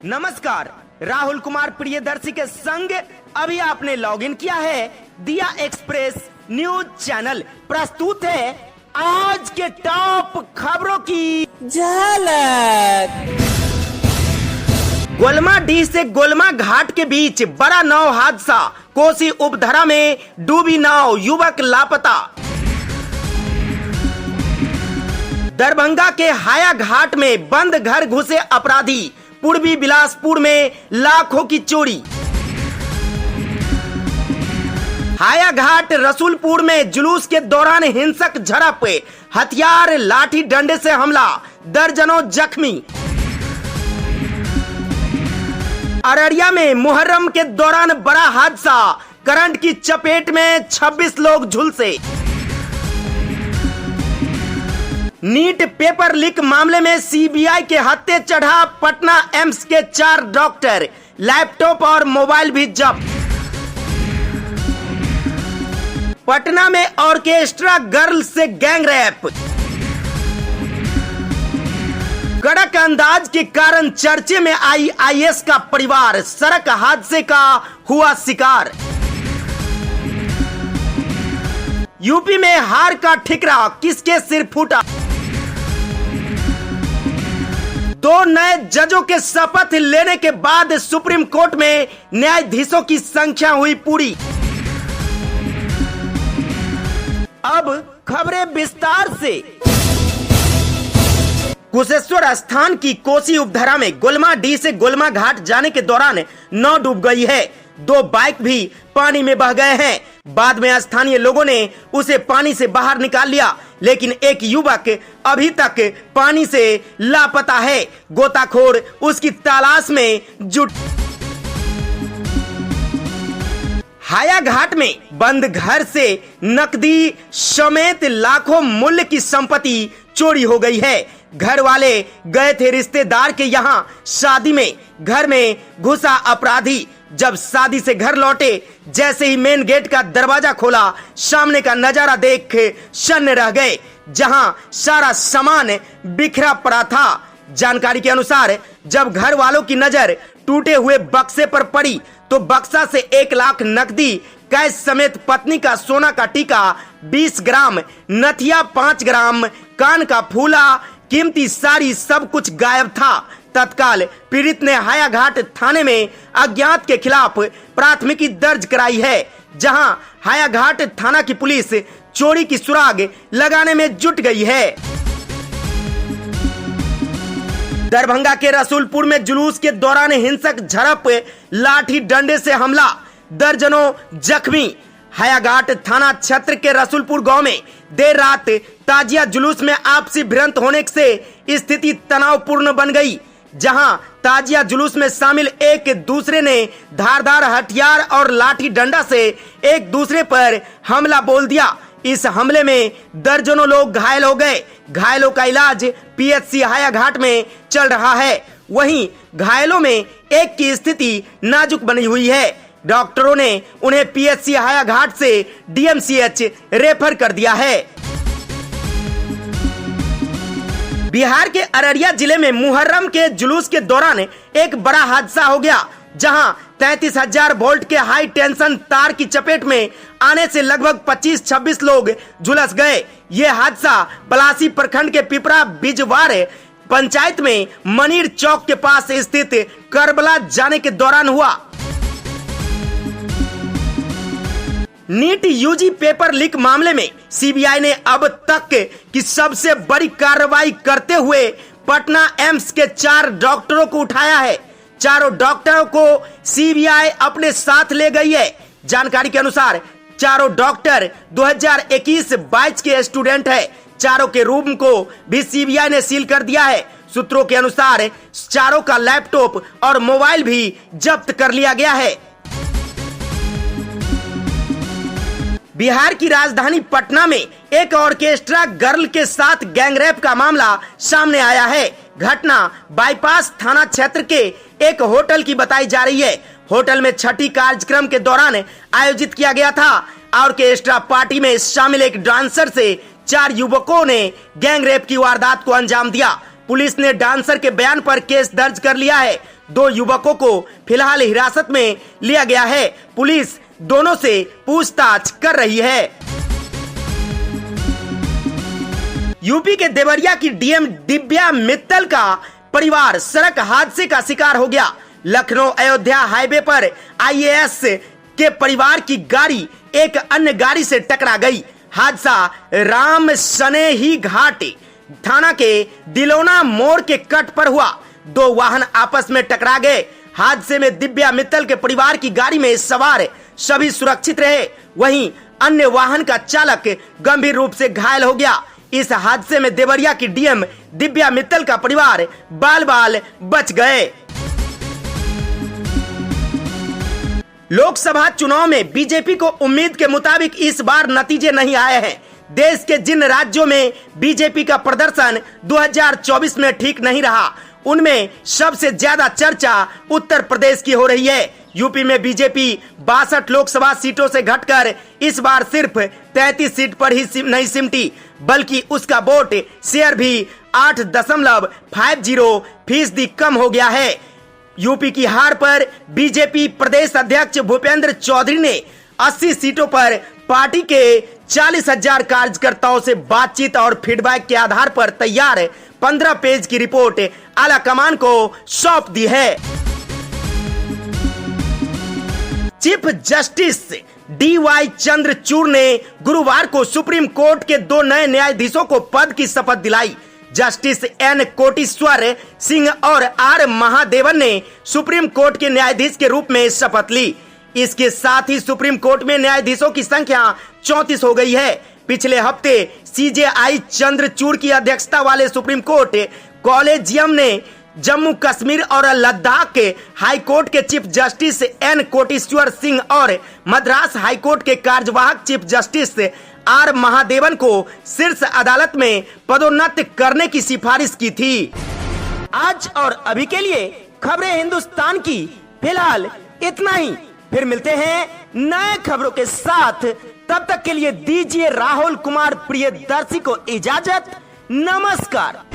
नमस्कार, राहुल कुमार प्रियदर्शी के संग अभी आपने लॉगिन किया है दिया एक्सप्रेस न्यूज चैनल। प्रस्तुत है आज के टॉप खबरों की झलक। गोलमा डी से गोलमा घाट के बीच बड़ा नाव हादसा, कोसी उपधरा में डूबी नाव, युवक लापता। दरभंगा के हाया घाट में बंद घर घुसे अपराधी, पूर्वी बिलासपुर में लाखों की चोरी। हाया घाट रसूलपुर में जुलूस के दौरान हिंसक झड़प, हथियार लाठी डंडे से हमला, दर्जनों जख्मी। अररिया में मुहर्रम के दौरान बड़ा हादसा, करंट की चपेट में 26 लोग झुलसे। नीट पेपर लीक मामले में सीबीआई के हत्थे चढ़ा पटना एम्स के 4 डॉक्टर, लैपटॉप और मोबाइल भी जब्त। पटना में ऑर्केस्ट्रा गर्ल से गैंगरेप, कड़क अंदाज के कारण चर्चे में आई आईएएस का परिवार, सड़क हादसे का हुआ शिकार। यूपी में हार का ठिकरा, किसके सिर फूटा। 2 नए जजों के शपथ लेने के बाद सुप्रीम कोर्ट में न्यायाधीशों की संख्या हुई पूरी। अब खबरें विस्तार से। कुशेश्वर स्थान की कोसी उपधरा में गोलमा डी से गोलमा घाट जाने के दौरान नाव डूब गई है। 2 बाइक भी पानी में बह गए हैं। बाद में स्थानीय लोगों ने उसे पानी से बाहर निकाल लिया, लेकिन एक युवक अभी तक पानी से लापता है। गोताखोर उसकी तलाश में जुट। हाया घाट में बंद घर से नकदी समेत लाखों मूल्य की संपत्ति चोरी हो गई है। घर वाले गए थे रिश्तेदार के यहाँ शादी में, घर में घुसा अपराधी। जब शादी से घर लौटे, जैसे ही मेन गेट का दरवाजा खोला, सामने का नजारा देख शन्न रह गए, जहां सारा सामान बिखरा पड़ा था। जानकारी के अनुसार जब घर वालों की नजर टूटे हुए बक्से पर पड़ी तो बक्सा से 1 लाख नकदी, कैश समेत पत्नी का सोना का टीका 20 ग्राम, नथिया 5 ग्राम, कान का फूला, कीमती साड़ी, सब कुछ गायब था। तत्काल पीड़ित ने हाया घाट थाने में अज्ञात के खिलाफ प्राथमिकी दर्ज कराई है, जहां हाया घाट थाना की पुलिस चोरी की सुराग लगाने में जुट गई है। दरभंगा के रसूलपुर में जुलूस के दौरान हिंसक झड़प, लाठी डंडे से हमला, दर्जनों जख्मी। हाया घाट थाना क्षेत्र के रसूलपुर गांव में देर रात ताजिया जुलूस में आपसी भिड़ंत होने से स्थिति तनावपूर्ण बन गई, जहां ताजिया जुलूस में शामिल एक दूसरे ने धारदार हथियार और लाठी डंडा से एक दूसरे पर हमला बोल दिया। इस हमले में दर्जनों लोग घायल हो गए। घायलों का इलाज पीएचसी हाया घाट में चल रहा है। वहीं घायलों में एक की स्थिति नाजुक बनी हुई है। डॉक्टरों ने उन्हें पीएचसी हाया घाट से डीएमसीएच रेफर कर दिया है। बिहार के अररिया जिले में मुहर्रम के जुलूस के दौरान एक बड़ा हादसा हो गया, जहां 33,000 वोल्ट के हाई टेंशन तार की चपेट में आने से लगभग 25-26 लोग झुलस गए। ये हादसा पलासी प्रखंड के पिपरा बिजवार पंचायत में मनीर चौक के पास स्थित करबला जाने के दौरान हुआ। नीट यूजी पेपर लीक मामले में सीबीआई ने अब तक की सबसे बड़ी कार्रवाई करते हुए पटना एम्स के 4 डॉक्टरों को उठाया है। चारों डॉक्टरों को सीबीआई अपने साथ ले गई है। जानकारी के अनुसार चारों डॉक्टर 2021 बैच के स्टूडेंट है। चारों के रूम को भी सीबीआई ने सील कर दिया है। सूत्रों के अनुसार चारों का लैपटॉप और मोबाइल भी जब्त कर लिया गया है। बिहार की राजधानी पटना में एक ऑर्केस्ट्रा गर्ल के साथ गैंगरेप का मामला सामने आया है। घटना बाईपास थाना क्षेत्र के एक होटल की बताई जा रही है। होटल में छठी कार्यक्रम के दौरान आयोजित किया गया था। ऑर्केस्ट्रा पार्टी में शामिल एक डांसर से 4 युवकों ने गैंगरेप की वारदात को अंजाम दिया। पुलिस ने डांसर के बयान पर केस दर्ज कर लिया है। दो युवकों को फिलहाल हिरासत में लिया गया है। पुलिस दोनों से पूछताछ कर रही है। यूपी के देवरिया की डीएम दिव्या मित्तल का परिवार सड़क हादसे का शिकार हो गया। लखनऊ अयोध्या हाईवे पर आईएएस के परिवार की गाड़ी एक अन्य गाड़ी से टकरा गई। हादसा राम सनेही घाट थाना के दिलोना मोड़ के कट पर हुआ। दो वाहन आपस में टकरा गए। हादसे में दिव्या मित्तल के परिवार की गाड़ी में सवार सभी सुरक्षित रहे, वहीं अन्य वाहन का चालक गंभीर रूप से घायल हो गया। इस हादसे में देवरिया की डीएम दिव्या मित्तल का परिवार बाल बाल बच गए। लोकसभा चुनाव में बीजेपी को उम्मीद के मुताबिक इस बार नतीजे नहीं आए हैं। देश के जिन राज्यों में बीजेपी का प्रदर्शन 2024 में ठीक नहीं रहा, उनमें सबसे ज्यादा चर्चा उत्तर प्रदेश की हो रही है। यूपी में बीजेपी 62 लोकसभा सीटों से घटकर इस बार सिर्फ 33 सीट पर ही नहीं सिमटी, बल्कि उसका वोट शेयर भी 8.50% कम हो गया है। यूपी की हार पर बीजेपी प्रदेश अध्यक्ष भूपेंद्र चौधरी ने 80 सीटों पर पार्टी के 40,000 कार्यकर्ताओं से बातचीत और फीडबैक के आधार पर तैयार 15 पेज की रिपोर्ट आला कमान को सौंप दी है। चीफ जस्टिस DY चंद्रचूड़ ने गुरुवार को सुप्रीम कोर्ट के 2 नए न्यायाधीशों को पद की शपथ दिलाई। जस्टिस N कोटेश्वर सिंह और R महादेवन ने सुप्रीम कोर्ट के न्यायाधीश के रूप में शपथ ली। इसके साथ ही सुप्रीम कोर्ट में न्यायाधीशों की संख्या 34 हो गई है। पिछले हफ्ते CJI चंद्रचूड़ की अध्यक्षता वाले सुप्रीम कोर्ट कॉलेजियम ने जम्मू कश्मीर और लद्दाख के हाई कोर्ट के chief justice N Koteshwar Singh और मद्रास हाई कोर्ट के कार्यवाहक चीफ जस्टिस R महादेवन को शीर्ष अदालत में पदोन्नत करने की सिफारिश की थी। आज और अभी के लिए खबरें हिंदुस्तान की फिलहाल इतना ही। फिर मिलते हैं नए खबरों के साथ। तब तक के लिए दीजिए राहुल कुमार प्रियदर्शी को इजाजत। नमस्कार।